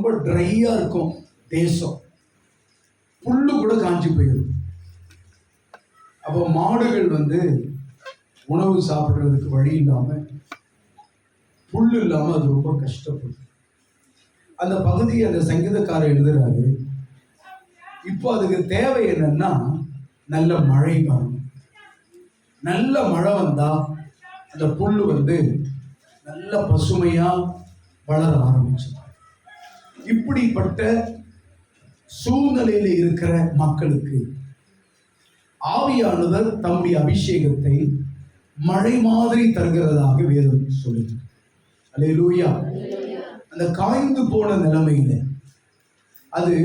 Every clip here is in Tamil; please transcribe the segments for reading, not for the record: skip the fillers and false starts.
ரொம்ப ட்ரையாக இருக்கும் தேசம், புல்லு கூட காஞ்சி போயிடும். அப்போ மாடுகள் உணவு சாப்பிட்றதுக்கு வழி இல்லாமல், புல் இல்லாமல் அது ரொம்ப கஷ்டப்படும். அந்த பகுதியை அந்த சங்கீதக்காரர் எழுதுறாரு, இப்போ அதுக்கு தேவை என்னன்னா நல்ல மழை வரணும். நல்ல மழை வந்தா அந்த புல் நல்ல பசுமையா வளர ஆரம்பிச்சு. இப்படிப்பட்ட சூழ்நிலையில் இருக்கிற மக்களுக்கு ஆவியானவர் தம்முடைய அபிஷேகத்தை மழை மாதிரி தருகிறதாக வேதம் சொல்லுது. அல்லேலூயா. அந்த காய்ந்து போன நிலைமையில அது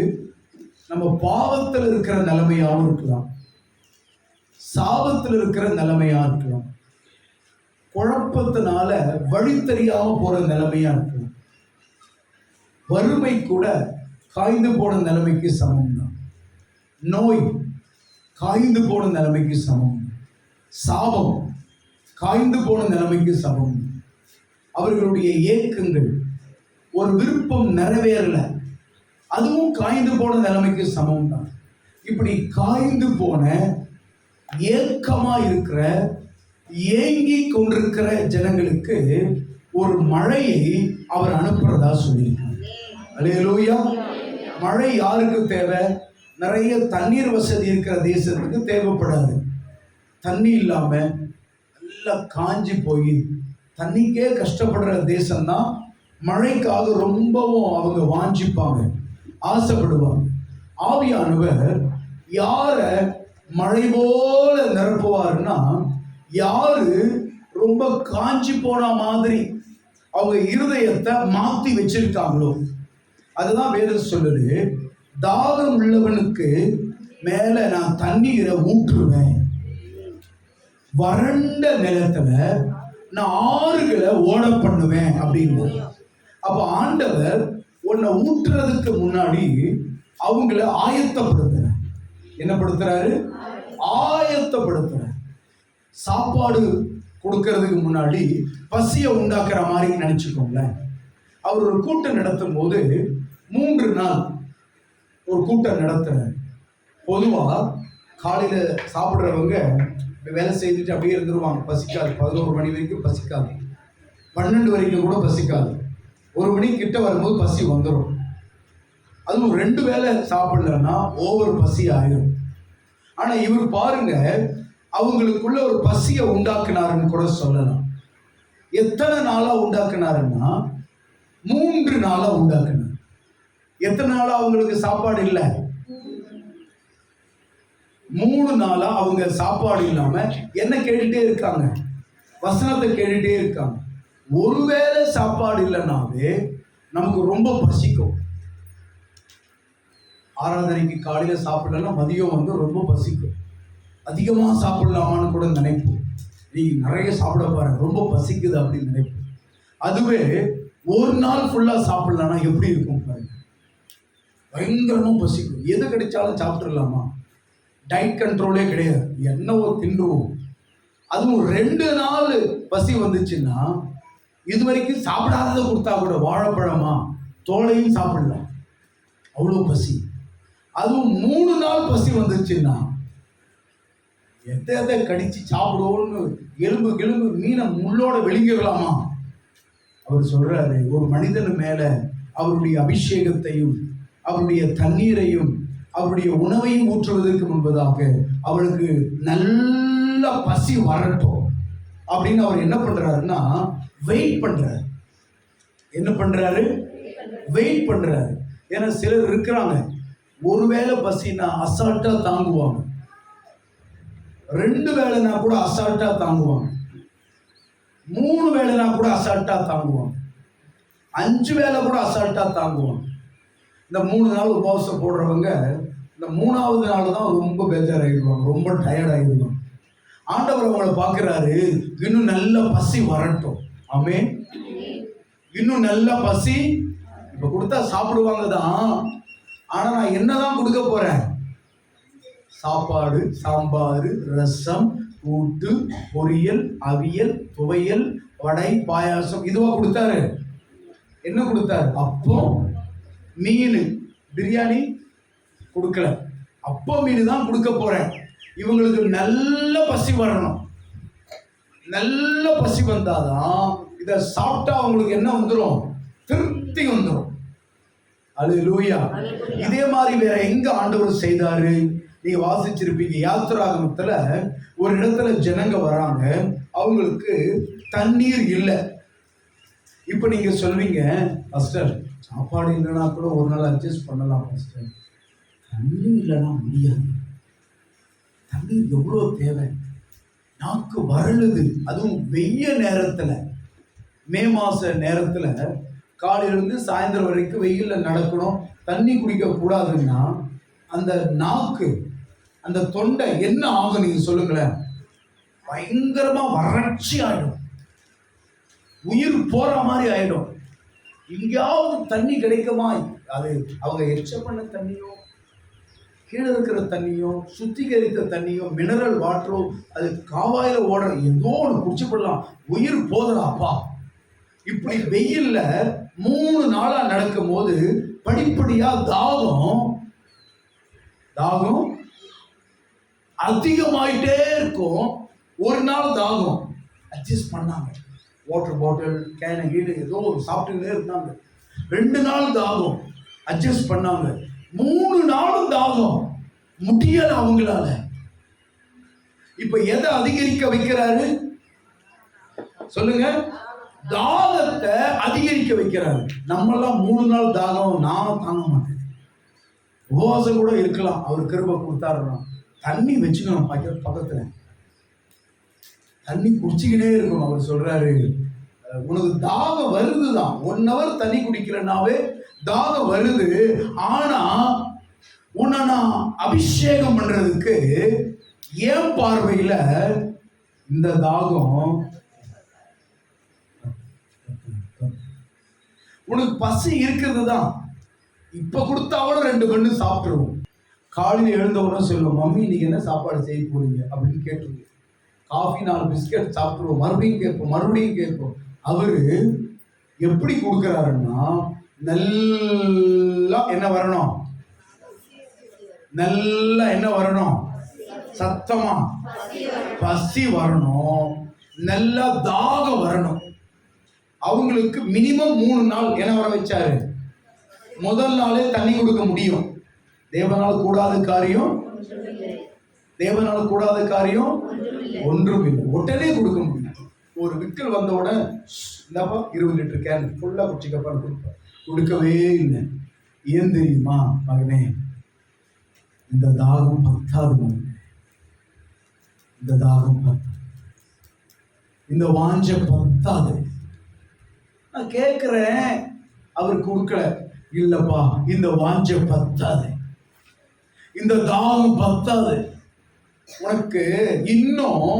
நம்ம பாவத்தில் இருக்கிற நிலைமையாகவும் இருக்கலாம், சாபத்தில் இருக்கிற நிலைமையா இருக்கலாம், குழப்பத்தினால வழி தெரியாம போற நிலைமையா இருக்கலாம். வறுமை கூட காய்ந்து போன நிலைமைக்கு சமம் தான். நோய் காய்ந்து போன நிலைமைக்கு சமம். சாபம் காய்ந்து போன நிலைமைக்கு சமம். அவர்களுடைய ஏக்கங்கள், ஒரு விருப்பம் நிறைவேறல, அதுவும் காய்ந்து போன நிலைமைக்கு சமம் தான். இப்படி காய்ந்து போன ஏக்கமா இருக்கிற, ஏங்கி கொண்டிருக்கிற ஜனங்களுக்கு ஒரு மழையை அவர் அனுப்புறதா சொல்லியிருக்கார். அல்லேலூயா. மழை யாருக்கு தேவை? நிறைய தண்ணீர் வசதி இருக்கிற தேசத்துக்கு தேவைப்படாது. தண்ணி இல்லாம நல்லா காஞ்சி போய் தண்ணிக்கே கஷ்டப்படுற தேசம்தான் மழைக்காக ரொம்பவும் அவங்க வாஞ்சிப்பாங்க, ஆசைப்படுவாங்க. ஆவியானவர் யார மழை போல நிரப்புவாருன்னா, யாரு ரொம்ப காஞ்சி போன மாதிரி அவங்க இருதயத்தை மாத்தி வச்சிருக்காங்களோ. அதுதான் வேதம் சொல்லுது, தாகம் உள்ளவனுக்கு மேல நான் தண்ணீரை ஊற்றுவேன், வறண்ட நிலத்துல நான் ஆறுகளை ஓட பண்ணுவேன் அப்படின்னு. அப்ப ஆண்டவர் உன்னை ஊற்றுறதுக்கு முன்னாடி அவங்கள ஆயத்தப்படுத்துற. என்ன படுத்துறாரு? ஆயத்தப்படுத்துற. சாப்பாடு கொடுக்கறதுக்கு முன்னாடி பசியை உண்டாக்குற மாதிரி நினைச்சுக்கோங்களேன். அவர் ஒரு கூட்டம் நடத்தும் போது 3 நாள் ஒரு கூட்டம் நடத்துறாரு. பொதுவா காலையில சாப்பிட்றவங்க வேலை செய்துட்டு அப்படியே இருந்துருவாங்க, பசிக்காது. 11 மணி வரைக்கும் பசிக்காது, 12 வரைக்கும் கூட பசிக்காது. 1 மணி கிட்ட வரும்போது பசி வந்துடும். அதுவும் 2 வேளை சாப்பிடலன்னா ஓவர் பசி ஆயிடும். ஆனா இவர் பாருங்க, அவங்களுக்குள்ள ஒரு பசியை உண்டாக்குனாருன்னு கூட சொல்லலாம். எத்தனை நாளா உண்டாக்குனாருன்னா 3 நாளா உண்டாக்குனார். எத்தனை நாளா அவங்களுக்கு சாப்பாடு இல்லை? 3 நாளா அவங்க சாப்பாடு இல்லாம என்ன கேட்டுட்டே இருக்காங்க? வசனத்தை கேட்டுட்டே இருக்காங்க. ஒருவேளை சாப்பாடு இல்லைன்னாவே நமக்கு ரொம்ப பசிக்கும். ஆராதனைக்கு காலையில சாப்பிடலன்னா மதியம் ரொம்ப பசிக்கும். அதிகமா சாப்பிடலாமான்னு கூட நினைப்போம். நீ நிறைய சாப்பிட பாருங்க, ரொம்ப பசிக்குது அப்படின்னு நினைப்போம். அதுவே ஒரு நாள் ஃபுல்லா சாப்பிடலாம்னா எப்படி இருக்கும் பாருங்க, பயங்கரமா பசிக்கும். எது கிடைச்சாலும் சாப்பிட்டுடலாமா? டயட் கண்ட்ரோலே கிடையாது, என்னவோ தின்றுவோம். அதுவும் 2 நாள் பசி வந்துச்சுன்னா, இது வரைக்கும் சாப்பிடாததை கொடுத்தா கூட வாழைப்பழமா தோலையும் சாப்பிடலாம், அவ்வளோ பசி. அதுவும் 3 நாள் பசி வந்துச்சுன்னா எதை கடிச்சு சாப்பிடுவோன்னு எலும்பு மீனை முள்ளோட வெளிங்கிடலாமா? அவர் சொல்றாரு, ஒரு மனிதன் மேல அவருடைய அபிஷேகத்தையும் அவருடைய தண்ணீரையும் அவருடைய உணவையும் ஊற்றுவதற்கு முன்பதாக அவளுக்கு நல்ல பசி வரட்டும் அப்படின்னு அவர் என்ன பண்றாருன்னா வெயிட் பண்றாரு. என்ன பண்றாரு? வெயிட் பண்றாரு. ஏன்னா சிலர் இருக்கிறாங்க, ஒருவேளை பசினா அசால்ட்டா தாங்குவாங்க, 2 வேளைனா கூட அசால்ட்டா தாங்குவாங்க, 3 வேளைனா கூட அசால்ட்டா தாங்குவாங்க, 5 வேளை கூட அசால்ட்டா தாங்குவாங்க. இந்த 3 நாள் உபவாசம் போடுறவங்க இந்த 3ஆவது நாள் தான் ரொம்ப பேஜாராகிடுவாங்க, ரொம்ப டயர்ட் ஆகிடுவாங்க. ஆண்டவர் அவங்களை பார்க்குறாரு, இன்னும் நல்ல பசி வரட்டும். ஆமென். இன்னும் நல்ல பசி. இப்போ கொடுத்தா சாப்பிடுவாங்க தான், ஆனால் நான் என்னதான் கொடுக்க போறேன்? சாப்பாடு, சாம்பார், ரசம், கூட்டு, பொரியல், அவியல், துவையல், வடை, பாயாசம், இதுவா கொடுத்தாரு? என்ன கொடுத்தாரு? அப்போ மீன் பிரியாணி கொடுக்கல, அப்போ மீன் தான் கொடுக்க போறேன். இவங்களுக்கு நல்ல பசி வரணும். நல்ல பசி வந்தாதான் இதை சாப்பிட்டா அவங்களுக்கு என்ன வந்துடும்? திருப்தி வந்துடும். அல்லேலூயா. இதே மாதிரி வேற எங்க ஆண்டவர் செய்தாரு? நீங்க வாசிச்சிருப்பீங்க, யாத்திராகமத்துல ஒரு இடத்துல ஜனங்க வராங்க, அவங்களுக்கு தண்ணீர் இல்லை. இப்ப நீங்க சொல்வீங்க, பாஸ்டர் சாப்பாடு இல்லைன்னா கூட ஒரு நாள் அட்ஜஸ்ட் பண்ணலாம் பாஸ்டர், தண்ணி இல்லைன்னா முடியாது. தண்ணீர் எவ்வளவு தேவை, நாக்கு வறளுது. அதுவும் வெய்ய நேரத்துல, மே மாச நேரத்துல காலையிலிருந்து சாயந்தரம் வரைக்கும் வெயில்ல நடக்கணும், தண்ணி குடிக்க கூடாதுன்னா அந்த நாக்கு, அந்த தொண்டை என்ன ஆகும் நீங்க சொல்லுங்களேன்? பயங்கரமா வறட்சி ஆயிடும், உயிர் போற மாதிரி ஆயிடும். எங்கேயாவது தண்ணி கிடைக்குமா? அது அவங்க எச்ச பண்ண தண்ணியோ, கீழே இருக்கிற தண்ணியோ, சுத்திகரித்த தண்ணியோ, மினரல் வாட்டரோ, அது காவாயில ஓடுற ஏதோ ஒன்று குடிச்சு போடலாம், உயிர் போதலாப்பா. இப்படி வெயில்ல 3 நாளா நடக்கும் போது படிப்படியா தாகம் அதிகமாயிட்டே இருக்கும். ஒரு நாள் தாகம் அட்ஜஸ்ட் பண்ணாங்க, வாட்டர் பாட்டில் கேன கீடு ஏதோ சாப்பிட்டுக்கிட்டே இருந்தாங்க. 2 நாள் தாகம் அட்ஜஸ்ட் பண்ணாங்க. 3 நாளும் தாகம் முடியல அவங்களால. இப்ப எதை அதிகரிக்க வைக்கிறாரு சொல்லுங்க? தாகத்தை அதிகரிக்க வைக்கிறாரு. நம்மெல்லாம் 3 நாள் தாகம் நான் தாங்க மாட்டேன், உபவாசம் கூட இருக்கலாம், அவர் கிருபை கொடுத்தாருன்னா. தண்ணி வச்சுக்கணும் பக்கத்துல, தண்ணி குடிச்சுக்கிட்டே இருக்கணும். அவர் சொல்றாரு, உனக்கு தாகம் வருதுதான், 1 hour தண்ணி குடிக்கிறனாவே தாகம் வருது. ஆனா உன்னை நான் அபிஷேகம் பண்றதுக்கு ஏன் பார்வையில இந்த தாகம், உனக்கு பசி இருக்கிறது தான். இப்ப கொடுத்தாவோட 2 பண்ணு சாப்பிட்டுருவோம். காலையில் எழுந்த உடனே சொல்லுவோம், மம்மி நீங்க என்ன சாப்பாடு செய்ய போறீங்க அப்படின்னு கேட்டுருவோம். காஃபி 4 பிஸ்கட் சாப்பிட்டுருவோம், மறுபடியும் கேட்போம். அவரு எப்படி கொடுக்கிறாருன்னா, நல்லா என்ன வரணும், நல்லா என்ன வரணும், சத்தமா பசி வரணும், நல்லா தாகம் வரணும். அவங்களுக்கு மினிமம் 3 நாள் என்ன வர வச்சாரு? முதல் நாளே தண்ணி கொடுக்க முடியும். தேவனால் கூடாத காரியம், தேவனால் கூடாத காரியம் ஒன்றும் இல்லை. உடனே கொடுக்க முடியும். ஒரு விக்கல் வந்த உடனே இந்தாப்பா 20 லிட்டர் கேன் ஃபுல்லா குடிச்சிக்கப்பான்னு கொடுப்பேன். கொடுக்கவே இல்லை. ஏன் தெரியுமா மகனே? இந்த தாகம் பத்தாது மகனே, இந்த தாகம் பத்தாது, இந்த வாஞ்ச பத்தாது. நான் கேட்கிறேன், அவர் கொடுக்கல. இல்லப்பா இந்த வாஞ்ச பத்தாது, இந்த தாகம் பத்தாது, உனக்கு இன்னும்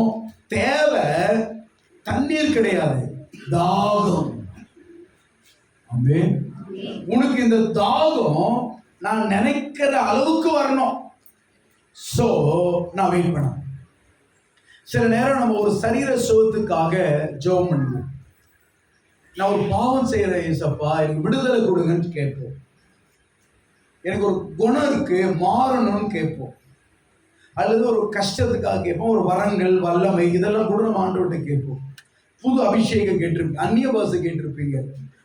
தேவை தண்ணீர் கிடையாது, தாகம். ஆமென். உனக்கு இந்த தாகம் நான் நினைக்கிற அளவுக்கு வரணும். சோ நான் வெயிட் பண்ண. சில நேரம் நம்ம ஒரு சரீர சுகத்துக்காக ஜெபம் பண்ணுவோம். நான் ஒரு பாவம் செய்யறேன் ஏசப்பா, எனக்கு விடுதலை கொடுங்கன்னு கேட்போம். எனக்கு ஒரு குணம் இருக்கு மாறணும்னு கேட்போம். அல்லது ஒரு கஷ்டத்துக்காக கேட்போம். ஒரு வரங்கள் வல்லமை இதெல்லாம் கூட நம்ம ஆண்டவர்கிட்ட கேட்போம். புது அபிஷேகம் கேட்டிருப்பீங்க, அந்நிய பாஷை கேட்டிருப்பீங்க.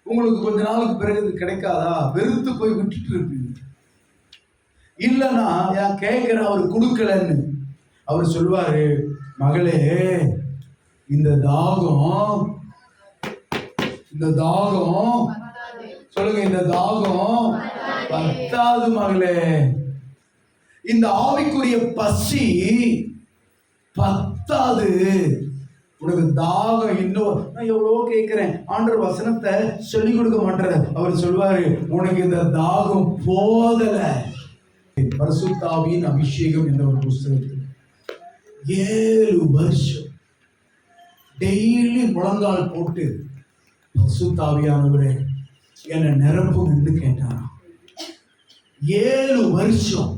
உங்களுக்கு கொஞ்ச நாளுக்கு பிறகு இது கிடைக்காதா, வெறுத்து போய் விட்டுட்டு இருப்பீங்க. இல்லைன்னா நான் கேட்கிறேன் அவர் கொடுக்கலன்னு. அவர் சொல்வாரு, மகளே இந்த தாகம் சொல்லுங்க, இந்த தாகம் பத்தாது மகளே. இந்த ஆவிக்குரிய பசி பத்தாது. உனக்கு தாகம் இன்னும். நான் எவ்வளவோ கேட்கிறேன், ஆண்டவர் வசனத்தை சொல்லிக் கொடுக்க மாட்டாரு. அவர் சொல்வாரு, உனக்கு இந்த தாகம் போதல. பரிசுத்த ஆவியின் அபிஷேகம் என்ற ஒரு புஸ்தகத்தில் 7 வருஷம் டெய்லி முழங்கால் போட்டு பரிசுத்த ஆவியானவரே என்னை நிரப்புன்னு கேட்டாராம். 7 வருஷம்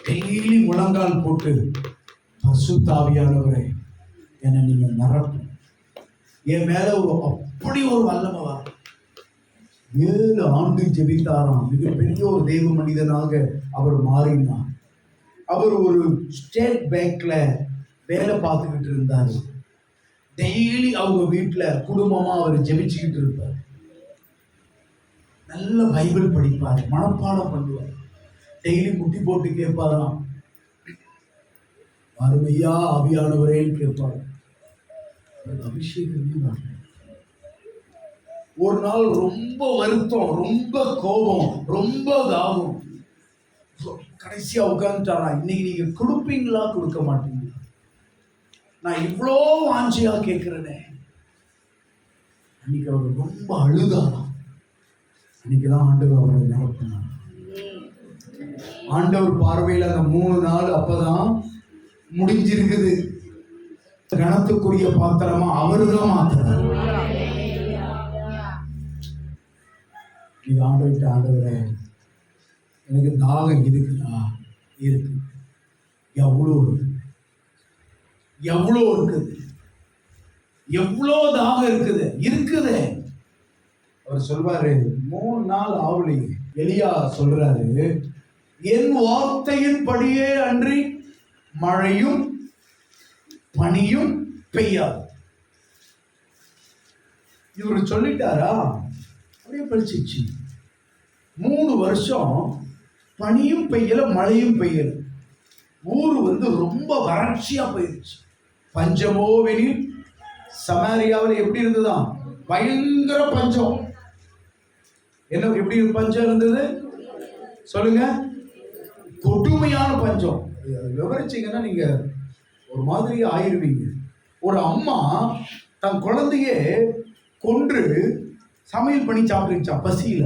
டெய்லி முழங்கால் போட்டு பரிசுத்த ஆவியானவரே என்னை நீங்க நிரப்பு, என் மேல அப்படி ஒரு வல்லமை வரும். 7 ஆண்டு ஜெபித்தாராம். மிகப்பெரிய ஒரு தெய்வ மனிதனாக அவர் மாறினார். அவர் ஒரு ஸ்டேட் பேங்க்ல வேலை பார்த்துக்கிட்டு இருந்தார். டெய்லி அவங்க வீட்டுல குடும்பமா அவர் ஜெபிச்சுக்கிட்டு இருப்பார். நல்ல பைபிள் படிப்பார், மனப்பாடம் பண்ணுவார். டெய்லி முட்டி போட்டு கேட்பாராம், அருமையா ஆவியானவரேன்னு கேட்பார். அபிஷேகமே வரல. ஒரு நாள் ரொம்ப வருத்தம், ரொம்ப கோபம், ரொம்ப தாகம். கடைசியா உட்கார்ந்துட்டாரா, இன்னைக்கு நீங்க கொடுப்பீங்களா கொடுக்க மாட்டீங்களா, நான் இவ்வளோ வாஞ்சியா கேட்கிறேனே. அன்னைக்கு அவர் ரொம்ப அழுதாராம். அன்னைக்குதான் ஆண்டவர் அவரை நிரப்பினார். ஆண்டவர் பார்வையில் அந்த 3 நாள் அப்பதான் முடிஞ்சிருக்குது. கணத்துக்குரிய பாத்திரமா அவருதான் மாத்தினார். இது ஆண்டவர்கிட்ட, ஆண்டவரே எனக்கு தாகம் இருக்குதா? இருக்கு. எவ்வளோ இருக்கு, எவ்வளோ இருக்குது, எவ்வளோ தாகம் இருக்குது, இருக்குது. அவர் சொல்வாரு, 3 நாள் ஆவலையே. எலியா சொல்றாரு, என் வார்த்தையின் படியே அன்றி மழையும் பனியும் பெய்யாது. இவரு சொல்லிட்டாரா, அப்படியே பழிச்சிச்சு. 3 வருஷம் பனியும் பெய்யல, மழையும் பெய்யல. ஊரு ரொம்ப வறட்சியா போயிருச்சு. பஞ்சமோவெனில் சமாரியாவில் எப்படி இருந்ததுதான்? பயங்கர பஞ்சம். என்ன எப்படி பஞ்சம் இருந்தது சொல்லுங்க? கொடுமையான பஞ்சம். விவரிச்சீங்கன்னா நீங்க ஒரு மாதிரி ஆயிருவீங்க. ஒரு அம்மா தன் குழந்தைய கொன்று சமையல் பண்ணி சாப்பிட்டுச்சா பசியில.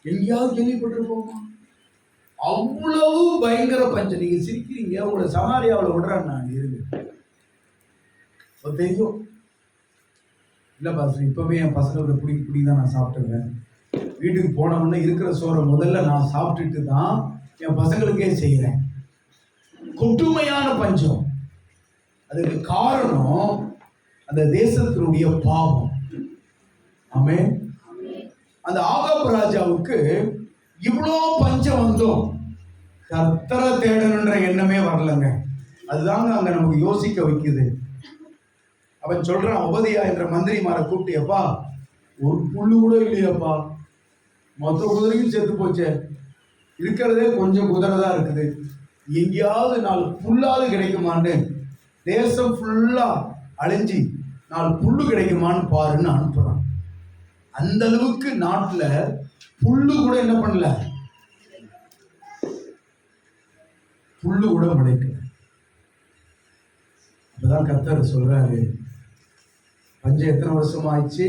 எங்கேயாவது கேள்விப்பட்டிருப்போமா? அவ்வளவு பயங்கர பஞ்சம். நீங்க சிரிக்கிறீங்க, உங்களை சமாரியாவில் விடுறேன் நான். இருக்கு தெரியும் இல்லை பாஸ்டர், இப்பவே என் பசங்களோட பிடி தான் நான் சாப்பிட்டுருவேன். வீட்டுக்கு போனோம்னா இருக்கிற சோறை முதல்ல நான் சாப்பிட்டுட்டு தான் என் பசங்களுக்கே செய்கிறேன். கொடுமையான பஞ்சம். அதுக்கு காரணம் அந்த தேசத்தினுடைய பாவம். ஆமென். அந்த ஆகாப் ராஜாவுக்கு இவ்வளோ பஞ்சம் வந்தோம், கர்த்தரை தேடணுன்ற எண்ணமே வரலங்க. அதுதாங்க அங்க நமக்கு யோசிக்க வைக்குது. அவன் சொல்றான், உபதியா என்ற மந்திரிமாரை கூப்பிட்டு, அப்பா ஒரு புல்லு கூட இல்லையாப்பா, மொத்த குதிரையும் செத்து போச்சே, இருக்கிறதே கொஞ்சம் குதிரை தான் இருக்குது, எங்கேயாவது 4 புல்லாவது கிடைக்குமான்னு, தேசம் ஃபுல்லா அழிஞ்சி 4 புல்லு கிடைக்குமான்னு பாருன்னு அனுப்புறான். அந்த அளவுக்கு நாட்டுல புல்லு கூட என்ன பண்ணல, புல்லு கூட முளைக்கல. அப்பதான் கர்த்தர் சொல்றாரு, பஞ்சம் எத்தனை வருஷம் ஆயிடுச்சு?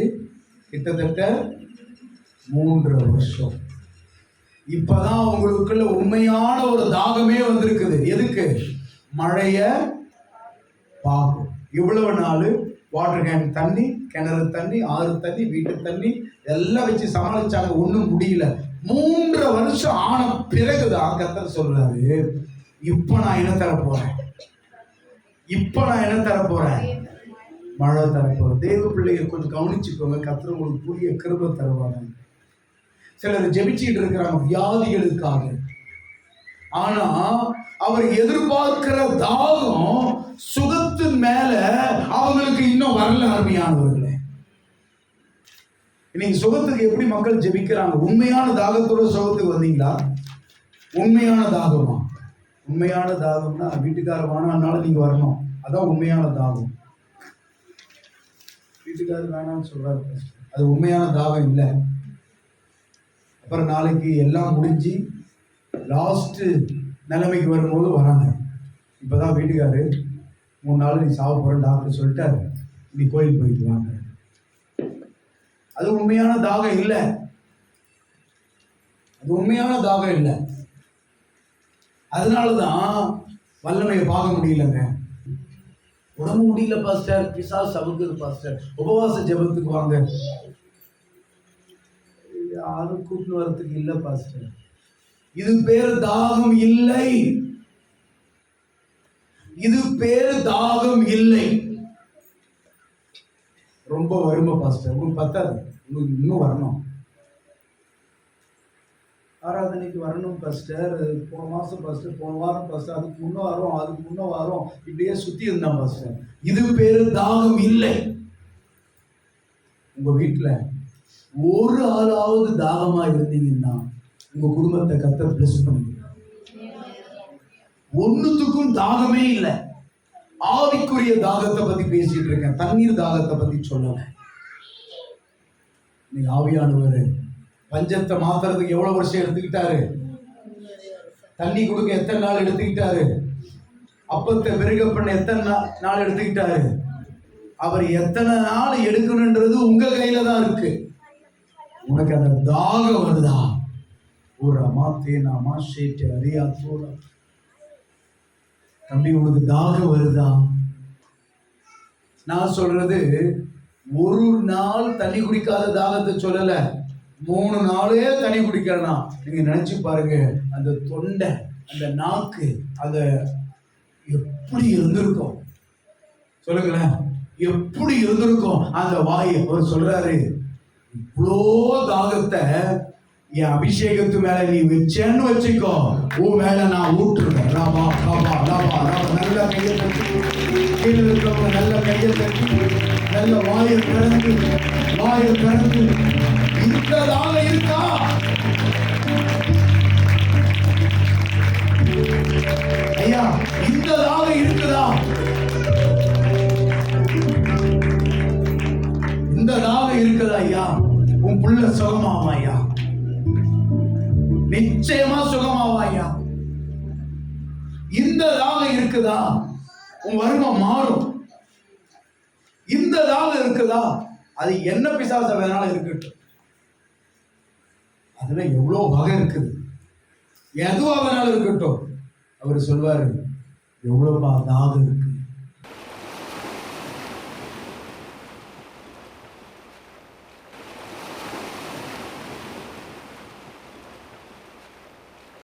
கிட்டத்தட்ட 3 வருஷம். இப்பதான் உங்களுக்குள்ள உண்மையான ஒரு தாகமே வந்திருக்குது. எதுக்கு? மழைய பார்க்கும். இவ்வளவு நாள் வாட்டர் கேன் தண்ணி, கிணறு தண்ணி, ஆறு தண்ணி, வீட்டு தண்ணி எல்லாம் வச்சு சமாளிச்சாங்க, ஒன்றும் முடியல. 3 வருஷம் ஆன பிறகுதான் கர்த்தர் சொல்றாரு, இப்ப நான் என்ன தர போறேன், இப்ப நான் என்ன தர போறேன், மழை தரப்போறேன். தேவ பிள்ளைகள் கொஞ்சம் கவனிச்சுக்கோங்க, கர்த்தர் உங்களுக்கு புதிய கிருபை தருவாங்க. சிலர் ஜெபிச்சுட்டு இருக்கிறாங்க வியாதிகளுக்காக, ஆனா அவர் எதிர்பார்க்கிற தாகம் சுகத்தின் மேல அவங்களுக்கு இன்னும் வரல. அருமையானவர்களே, இன்னைக்கு சுகத்துக்கு எப்படி மக்கள் ஜெபிக்கிறாங்க? உண்மையான தாகத்தோட சுகத்துக்கு வந்தீங்களா? உண்மையான தாகமா? உண்மையான தாகம்னா வீட்டுக்காரர் வேணாம்னாலும் நீங்க வரணும், அதான் உண்மையான தாகம். வீட்டுக்காரர் வேணாம்னு சொல்றாரு, அது உண்மையான தாகம் இல்லை. அப்புறம் நாளைக்கு எல்லாம் முடிஞ்சு லாஸ்ட் நிலைமைக்கு வரும்போது வராங்க. இப்பதான் வீட்டுக்காரு 3 நாள் நீ சாவ போற டாக்டர் சொல்லிட்டாரு, நீ கோயில் போயிட்டு வாங்க. அது உண்மையான தாகம் இல்லை, அது உண்மையான தாகம் இல்லை. அதனாலதான் வல்லமையை பார்க்க முடியலங்க. உடம்பு முடியல பாஸ்டர், பிசாசு சவுக்குது பாஸ்டர், உபவாச ஜெபத்துக்கு வாங்க. யாரும் கூப்பிட்டு வரத்துக்கு இல்லை பாஸ்டர். இது பேர் தாகம் இல்லை, இது பேர் தாகம் இல்லை. ரொம்ப வறுமை பாஸ்டர், உங்களுக்கு பத்தாது. உங்களுக்கு இன்னும் வரணும், ஆராதனைக்கு வரணும் பாஸ்டர், போன மாதம் பாஸ்டர், போன வாரம் பாஸ்டர், அதுக்கு முன்ன வாரம் இப்படியே சுற்றி இருந்தான் பாஸ்டர். இது பேரு தாகம் இல்லை. உங்க வீட்டில் ஒரு ஆளாவது தாகமா இருந்தீங்கன்னா உங்க குடும்பத்தை கர்த்தர் பிளஸ் பண்ணுங்க. ஒண்ணுத்துக்கும் தாகமே இல்லை. ஆவிக்குரிய தாகத்தை பத்தி பேசிட்டு இருக்கேன், தண்ணீர் தாகத்தை பத்தி சொல்லல. நீ ஆவியானவர் பஞ்சத்தை மாத்துறதுக்கு எவ்வளவு வருஷம் எடுத்துக்கிட்டாரு? தண்ணி கொடுக்க எத்தனை நாள் எடுத்துக்கிட்டாரு? அப்பத்தை பெருக பண்ண எத்தனை நாள் எடுத்துக்கிட்டாரு? அவர் எத்தனை நாள் எடுக்கணுன்றது உங்க கையில தான் இருக்கு. உனக்கு அந்த தாகம் வருதா? ஒரு அமாத்தேன் அமாஷேட்டு அறியா தோல தம்பி, உனக்கு தாகம் வருதா? நான் சொல்றது ஒரு நாள் தண்ணி குடிக்காத தாகத்தை சொல்லல, 3 நாளே தண்ணி குடிக்கலாம். நீங்க நினைச்சு பாருங்க, அந்த தொண்டை, அந்த நாக்கு, அந்த எப்படி இருந்திருக்கும் சொல்லுங்களேன், எப்படி இருந்திருக்கும் அந்த வாய். அவர் சொல்றாரு, இவ்வளோ தாகத்தை என் அபிஷேகத்து மேல நீ வச்சேன்னு வச்சுக்கோ, உன் மேல நான் ஊற்றுறேன். ராபா ராபா ராபா ராபா. நல்ல கையை தட்டி, கீழே இருக்கிறவங்க நல்ல கையை தட்டி, நல்ல வாயை திறந்து இந்த தாகம் இருக்கா? ஐயா, இந்த தாகம் இருக்குதா? இந்த தாகம் இருக்குதா ஐயா? உன் புள்ள சுகமாவா ஐயா? நிச்சயமா சுகமாவா ஐயா? இந்த தாகம் இருக்குதா? உன் வறுமை மாறும். இந்த தாகம் இருக்குதா? அது என்ன பிசாச வேணாலும் இருக்கட்டும், அதுல எவ்வளவு வகை இருக்குது, எதுவா வேணாலும் இருக்கட்டும். அவர் சொல்வாரு, எவ்வளவுப்பா தாகம் இருக்கு,